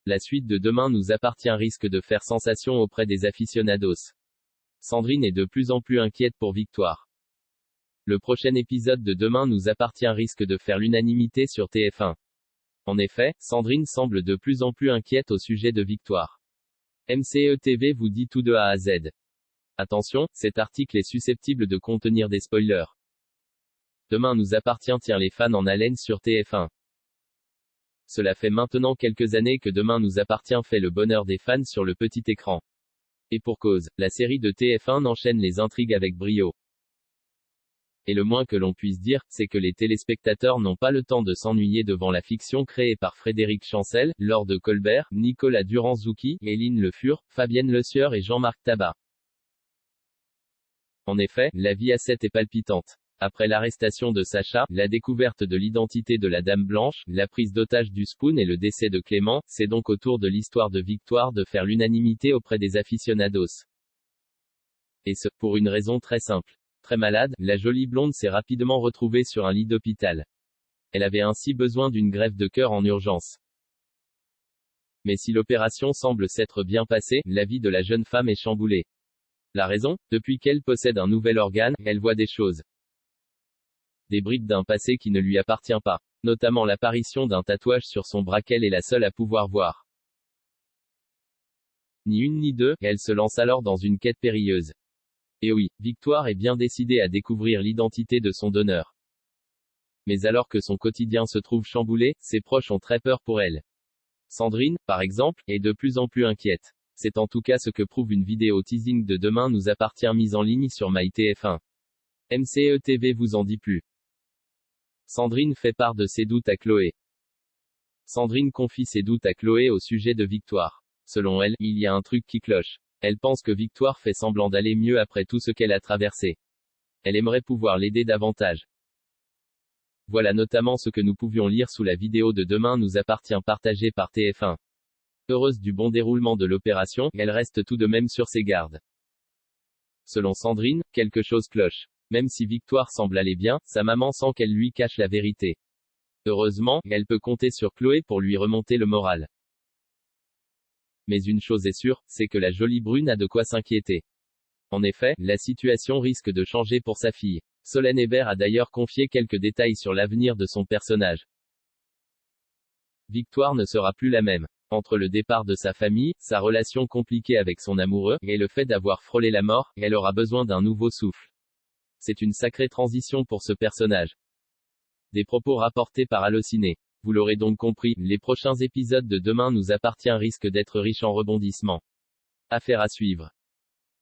La suite de Demain nous appartient risque de faire sensation auprès des aficionados. Sandrine est de plus en plus inquiète pour Victoire. Le prochain épisode de Demain nous appartient risque de faire l'unanimité sur TF1. En effet, Sandrine semble de plus en plus inquiète au sujet de Victoire. MCE TV vous dit tout de A à Z. Attention, cet article est susceptible de contenir des spoilers. Demain nous appartient tient les fans en haleine sur TF1. Cela fait maintenant quelques années que Demain nous appartient fait le bonheur des fans sur le petit écran. Et pour cause, la série de TF1 enchaîne les intrigues avec brio. Et le moins que l'on puisse dire, c'est que les téléspectateurs n'ont pas le temps de s'ennuyer devant la fiction créée par Frédéric Chancel, Laure de Colbert, Nicolas Durand-Zouki, Éline Le Fur, Fabienne Le Sieur et Jean-Marc Tabar. En effet, la vie à 7 est palpitante. Après l'arrestation de Sacha, la découverte de l'identité de la Dame Blanche, la prise d'otage du Spoon et le décès de Clément, c'est donc au tour de l'histoire de Victoire de faire l'unanimité auprès des aficionados. Et ce, pour une raison très simple. Très malade, la jolie blonde s'est rapidement retrouvée sur un lit d'hôpital. Elle avait ainsi besoin d'une greffe de cœur en urgence. Mais si l'opération semble s'être bien passée, la vie de la jeune femme est chamboulée. La raison, depuis qu'elle possède un nouvel organe, elle voit des choses. Des brides d'un passé qui ne lui appartient pas. Notamment l'apparition d'un tatouage sur son bras qu'elle est la seule à pouvoir voir. Ni une ni deux, elle se lance alors dans une quête périlleuse. Et oui, Victoire est bien décidée à découvrir l'identité de son donneur. Mais alors que son quotidien se trouve chamboulé, ses proches ont très peur pour elle. Sandrine, par exemple, est de plus en plus inquiète. C'est en tout cas ce que prouve une vidéo teasing de Demain nous appartient mise en ligne sur MyTF1. MCE TV vous en dit plus. Sandrine fait part de ses doutes à Chloé. Sandrine confie ses doutes à Chloé au sujet de Victoire. Selon elle, il y a un truc qui cloche. Elle pense que Victoire fait semblant d'aller mieux après tout ce qu'elle a traversé. Elle aimerait pouvoir l'aider davantage. Voilà notamment ce que nous pouvions lire sous la vidéo de Demain nous appartient partagée par TF1. Heureuse du bon déroulement de l'opération, elle reste tout de même sur ses gardes. Selon Sandrine, quelque chose cloche. Même si Victoire semble aller bien, sa maman sent qu'elle lui cache la vérité. Heureusement, elle peut compter sur Chloé pour lui remonter le moral. Mais une chose est sûre, c'est que la jolie brune a de quoi s'inquiéter. En effet, la situation risque de changer pour sa fille. Solène Hébert a d'ailleurs confié quelques détails sur l'avenir de son personnage. Victoire ne sera plus la même. Entre le départ de sa famille, sa relation compliquée avec son amoureux, et le fait d'avoir frôlé la mort, elle aura besoin d'un nouveau souffle. C'est une sacrée transition pour ce personnage. Des propos rapportés par Allociné. Vous l'aurez donc compris, les prochains épisodes de Demain nous appartient risquent d'être riches en rebondissements. Affaire à suivre.